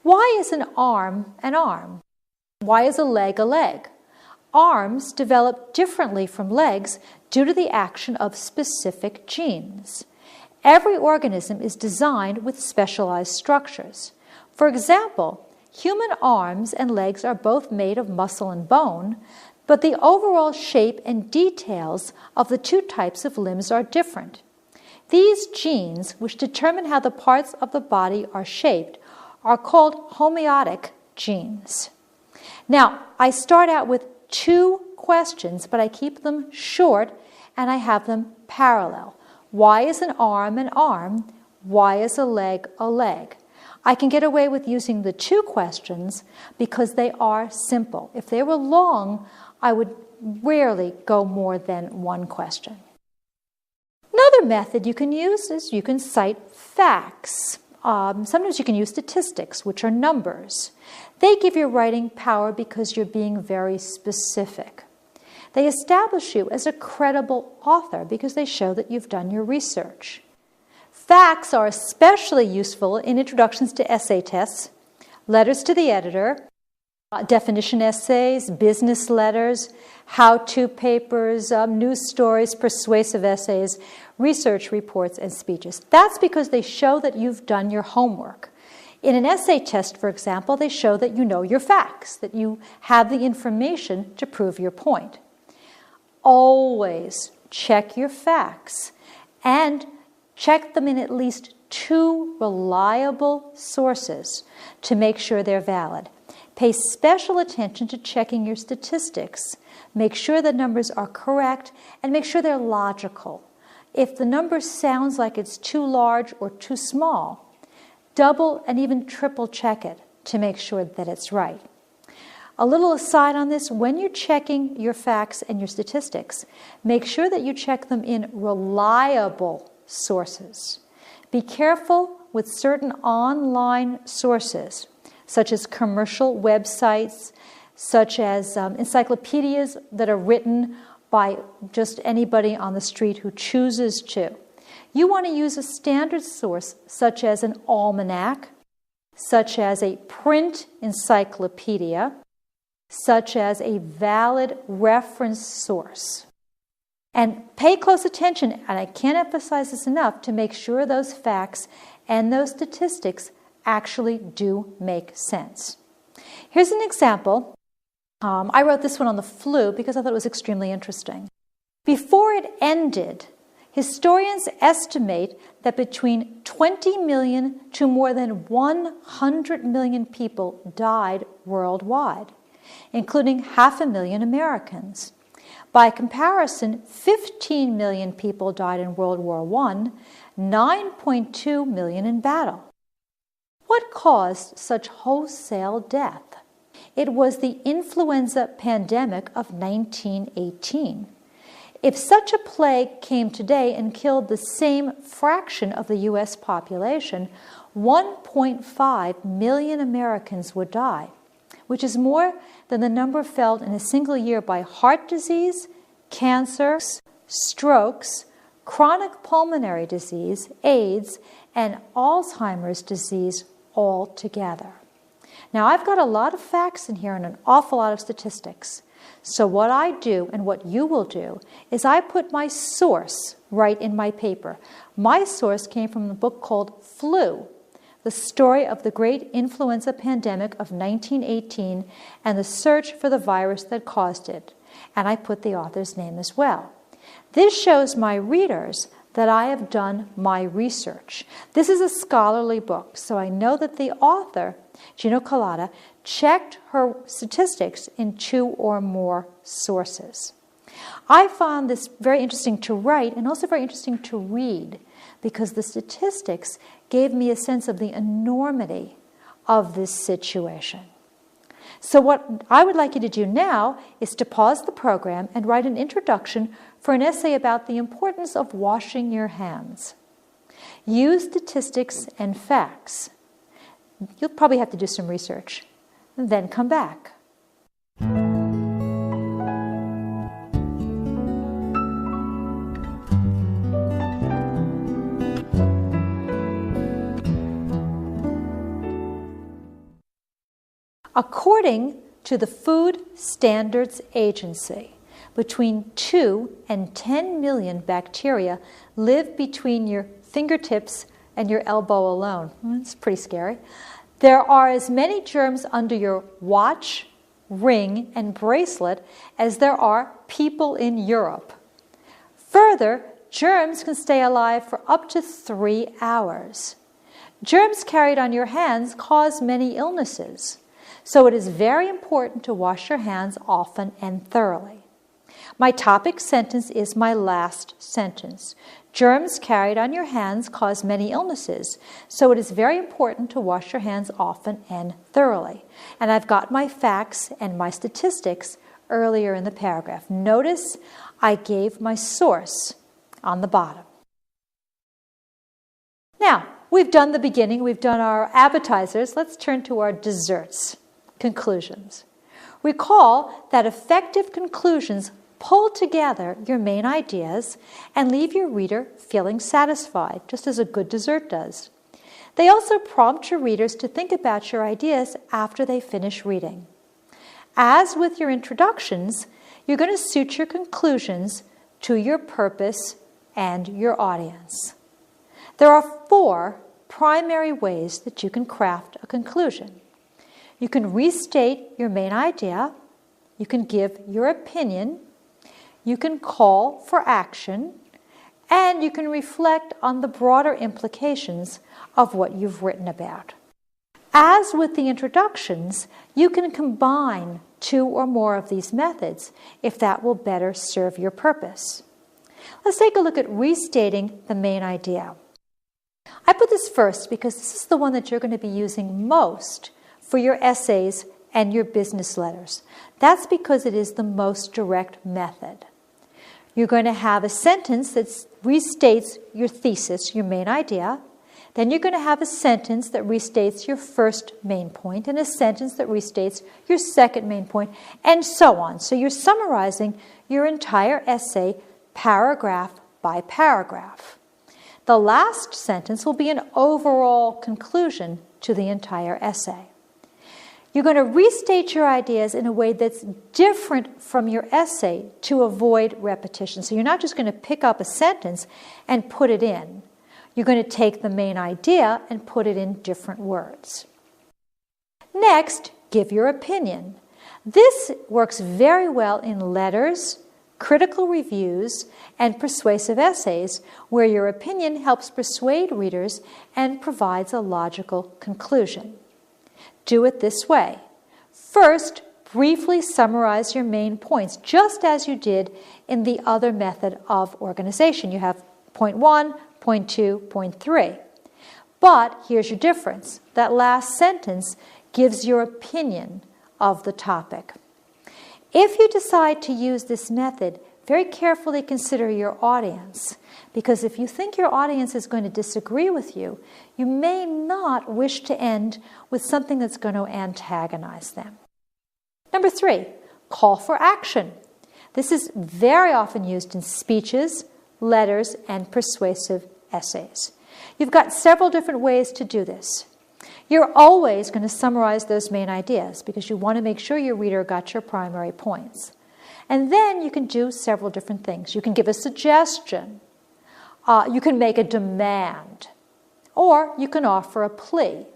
Why is an arm an arm? Why is a leg a leg? Arms develop differently from legs due to the action of specific genes. Every organism is designed with specialized structures. For example, human arms and legs are both made of muscle and bone, but the overall shape and details of the two types of limbs are different. These genes, which determine how the parts of the body are shaped, are called homeotic genes. Now, I start out with 2 questions, but I keep them short and I have them parallel. Why is an arm an arm? Why is a leg a leg? I can get away with using the 2 questions because they are simple. If they were long, I would rarely go more than 1 question. Another method you can use is you can cite facts. Sometimes you can use statistics, which are numbers. They give your writing power because you're being very specific. They establish you as a credible author because they show that you've done your research. Facts are especially useful in introductions to essay tests, letters to the editor, definition essays, business letters, how-to papers, news stories, persuasive essays, research reports, and speeches. That's because they show that you've done your homework. In an essay test, for example, they show that you know your facts, that you have the information to prove your point. Always check your facts and check them in at least 2 reliable sources to make sure they're valid. Pay special attention to checking your statistics. Make sure the numbers are correct and make sure they're logical. If the number sounds like it's too large or too small, double and even triple check it to make sure that it's right. A little aside on this, when you're checking your facts and your statistics, make sure that you check them in reliable sources. Be careful with certain online sources, such as commercial websites, such as encyclopedias that are written by just anybody on the street who chooses to. You want to use a standard source, such as an almanac, such as a print encyclopedia, such as a valid reference source. And pay close attention, and I can't emphasize this enough, to make sure those facts and those statistics actually do make sense. Here's an example. I wrote this one on the flu because I thought it was extremely interesting. Before it ended, historians estimate that between 20 million to more than 100 million people died worldwide, including 500,000 Americans. By comparison, 15 million people died in World War I, 9.2 million in battle. What caused such wholesale death? It was the influenza pandemic of 1918. If such a plague came today and killed the same fraction of the U.S. population, 1.5 million Americans would die, which is more than the number felled in a single year by heart disease, cancer, strokes, chronic pulmonary disease, AIDS, and Alzheimer's disease all together. Now, I've got a lot of facts in here and an awful lot of statistics. So what I do and what you will do is I put my source right in my paper. My source came from a book called Flu, the story of the great influenza pandemic of 1918 and the search for the virus that caused it. And I put the author's name as well. This shows my readers that I have done my research. This is a scholarly book, so I know that the author, Gino Colada, checked her statistics in 2 or more sources. I found this very interesting to write and also very interesting to read because the statistics gave me a sense of the enormity of this situation. So what I would like you to do now is to pause the program and write an introduction for an essay about the importance of washing your hands. Use statistics and facts. You'll probably have to do some research, and then come back. According to the Food Standards Agency, between 2 and 10 million bacteria live between your fingertips and your elbow alone. That's pretty scary. There are as many germs under your watch, ring, and bracelet as there are people in Europe. Further, germs can stay alive for up to 3 hours. Germs carried on your hands cause many illnesses, so it is very important to wash your hands often and thoroughly. My topic sentence is my last sentence. Germs carried on your hands cause many illnesses, so it is very important to wash your hands often and thoroughly. And I've got my facts and my statistics earlier in the paragraph. Notice I gave my source on the bottom. Now, we've done the beginning, we've done our appetizers. Let's turn to our desserts, conclusions. Recall that effective conclusions pull together your main ideas and leave your reader feeling satisfied, just as a good dessert does. They also prompt your readers to think about your ideas after they finish reading. As with your introductions, you're going to suit your conclusions to your purpose and your audience. There are 4 primary ways that you can craft a conclusion. You can restate your main idea, you can give your opinion, you can call for action, and you can reflect on the broader implications of what you've written about. As with the introductions, you can combine 2 or more of these methods if that will better serve your purpose. Let's take a look at restating the main idea. I put this first because this is the one that you're going to be using most for your essays and your business letters. That's because it is the most direct method. You're going to have a sentence that restates your thesis, your main idea. Then you're going to have a sentence that restates your first main point and a sentence that restates your second main point, and so on. So you're summarizing your entire essay paragraph by paragraph. The last sentence will be an overall conclusion to the entire essay. You're going to restate your ideas in a way that's different from your essay to avoid repetition. So you're not just going to pick up a sentence and put it in. You're going to take the main idea and put it in different words. Next, give your opinion. This works very well in letters, critical reviews, and persuasive essays, where your opinion helps persuade readers and provides a logical conclusion. Do it this way. First, briefly summarize your main points, just as you did in the other method of organization. You have point 1, point 2, point 3. But here's your difference. That last sentence gives your opinion of the topic. If you decide to use this method, very carefully consider your audience, because if you think your audience is going to disagree with you, you may not wish to end with something that's going to antagonize them. Number 3, call for action. This is very often used in speeches, letters, and persuasive essays. You've got several different ways to do this. You're always going to summarize those main ideas because you want to make sure your reader got your primary points. And then you can do several different things. You can give a suggestion. You can make a demand. Or you can offer a plea.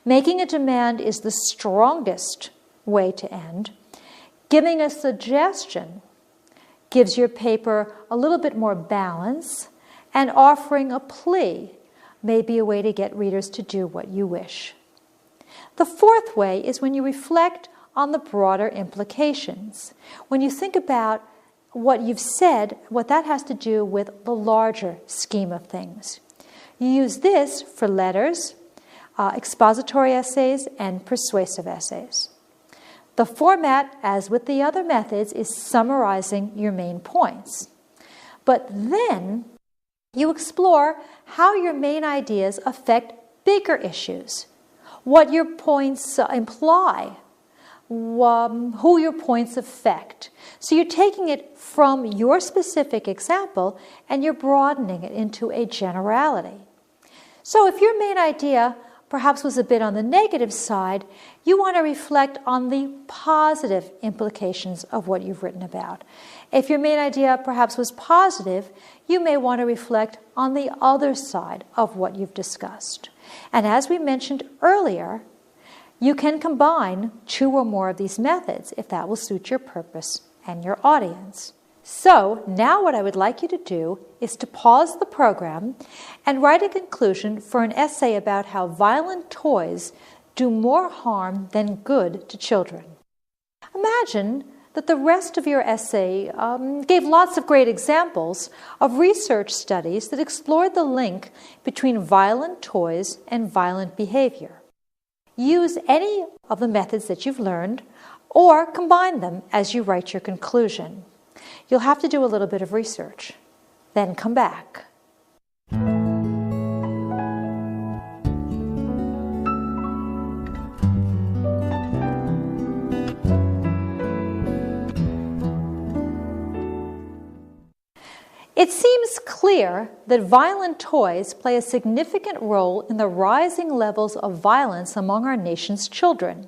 Making a demand is the strongest way to end. Giving a suggestion gives your paper a little bit more balance, and offering a plea may be a way to get readers to do what you wish. The 4th way is when you reflect on the broader implications. When you think about what you've said, what that has to do with the larger scheme of things. You use this for letters, expository essays, and persuasive essays. The format, as with the other methods, is summarizing your main points. But then you explore how your main ideas affect bigger issues, what your points imply, who your points affect. So you're taking it from your specific example and you're broadening it into a generality. So if your main idea perhaps was a bit on the negative side, you want to reflect on the positive implications of what you've written about. If your main idea perhaps was positive, you may want to reflect on the other side of what you've discussed. And as we mentioned earlier, you can combine 2 or more of these methods if that will suit your purpose and your audience. So now what I would like you to do is to pause the program and write a conclusion for an essay about how violent toys do more harm than good to children. Imagine that the rest of your essay gave lots of great examples of research studies that explored the link between violent toys and violent behavior. Use any of the methods that you've learned or combine them as you write your conclusion. You'll have to do a little bit of research. Then come back. It seems clear that violent toys play a significant role in the rising levels of violence among our nation's children.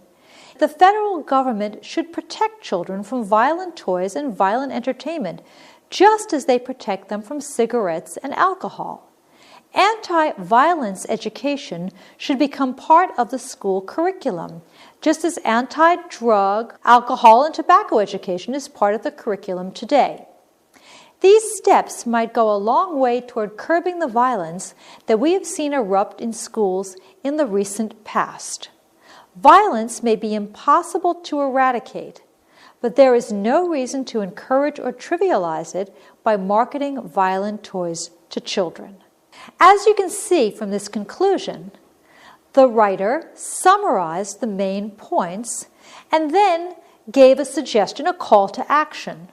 The federal government should protect children from violent toys and violent entertainment, just as they protect them from cigarettes and alcohol. Anti-violence education should become part of the school curriculum, just as anti-drug, alcohol, and tobacco education is part of the curriculum today. These steps might go a long way toward curbing the violence that we have seen erupt in schools in the recent past. Violence may be impossible to eradicate, but there is no reason to encourage or trivialize it by marketing violent toys to children. As you can see from this conclusion, the writer summarized the main points and then gave a suggestion, a call to action.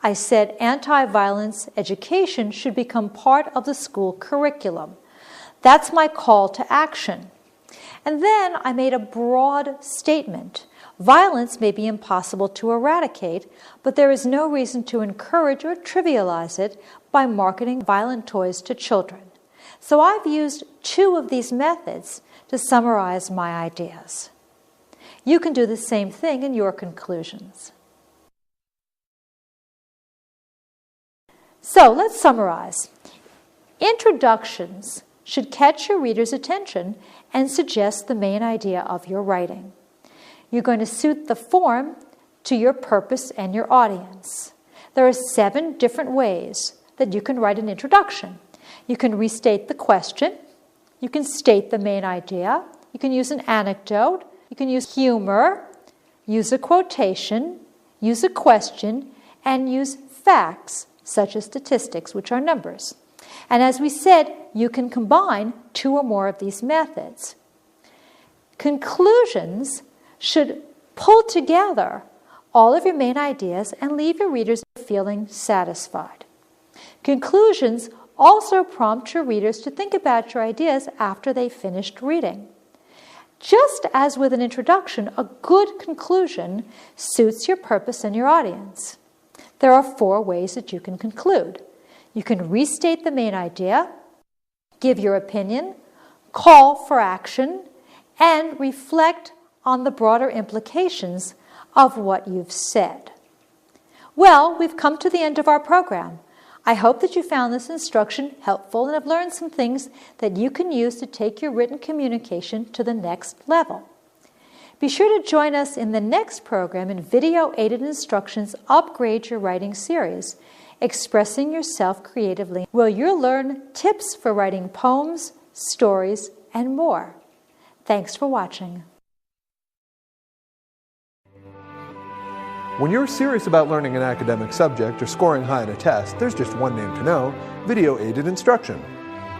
I said anti-violence education should become part of the school curriculum. That's my call to action. And then I made a broad statement. Violence may be impossible to eradicate, but there is no reason to encourage or trivialize it by marketing violent toys to children. So I've used 2 of these methods to summarize my ideas. You can do the same thing in your conclusions. So let's summarize. Introductions should catch your reader's attention and suggest the main idea of your writing. You're going to suit the form to your purpose and your audience. There are 7 different ways that you can write an introduction. You can restate the question, you can state the main idea, you can use an anecdote, you can use humor, use a quotation, use a question, and use facts such as statistics, which are numbers. And as we said, you can combine 2 or more of these methods. Conclusions should pull together all of your main ideas and leave your readers feeling satisfied. Conclusions also prompt your readers to think about your ideas after they've finished reading. Just as with an introduction, a good conclusion suits your purpose and your audience. There are 4 ways that you can conclude. You can restate the main idea, give your opinion, call for action, and reflect on the broader implications of what you've said. Well, we've come to the end of our program. I hope that you found this instruction helpful and have learned some things that you can use to take your written communication to the next level. Be sure to join us in the next program in Video-Aided Instructions Upgrade Your Writing series, Expressing Yourself Creatively, where you'll learn tips for writing poems, stories, and more. Thanks for watching. When you're serious about learning an academic subject or scoring high on a test, there's just one name to know: Video-Aided Instruction.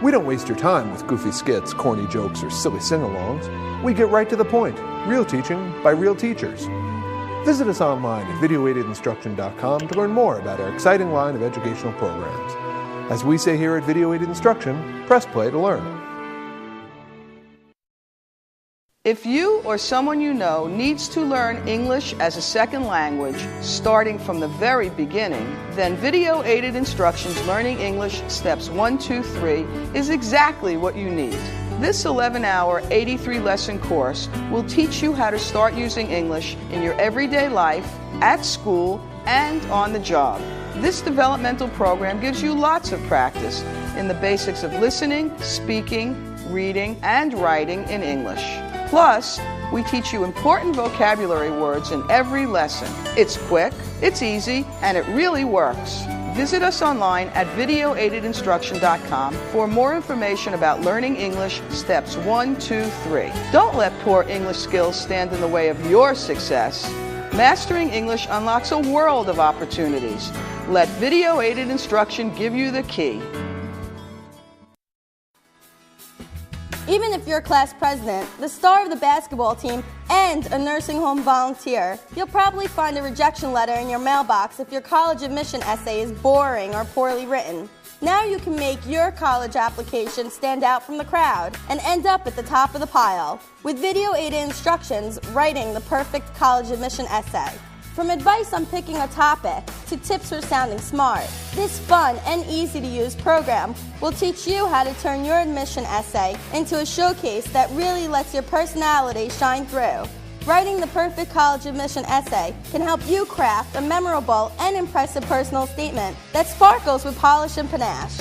We don't waste your time with goofy skits, corny jokes, or silly sing-alongs. We get right to the point. Real teaching by real teachers. Visit us online at videoaidedinstruction.com to learn more about our exciting line of educational programs. As we say here at Video-Aided Instruction, press play to learn. If you or someone you know needs to learn English as a second language, starting from the very beginning, then Video-Aided Instructions Learning English Steps 1, 2, 3 is exactly what you need. This 11-hour, 83-lesson course will teach you how to start using English in your everyday life, at school, and on the job. This developmental program gives you lots of practice in the basics of listening, speaking, reading, and writing in English. Plus, we teach you important vocabulary words in every lesson. It's quick, it's easy, and it really works. Visit us online at videoaidedinstruction.com for more information about learning English steps 1, 2, 3. Don't let poor English skills stand in the way of your success. Mastering English unlocks a world of opportunities. Let Video Aided Instruction give you the key. Even if you're class president, the star of the basketball team, and a nursing home volunteer, you'll probably find a rejection letter in your mailbox if your college admission essay is boring or poorly written. Now you can make your college application stand out from the crowd and end up at the top of the pile with video-aided instructions writing the perfect college admission essay. From advice on picking a topic to tips for sounding smart, this fun and easy-to-use program will teach you how to turn your admission essay into a showcase that really lets your personality shine through. Writing the perfect college admission essay can help you craft a memorable and impressive personal statement that sparkles with polish and panache.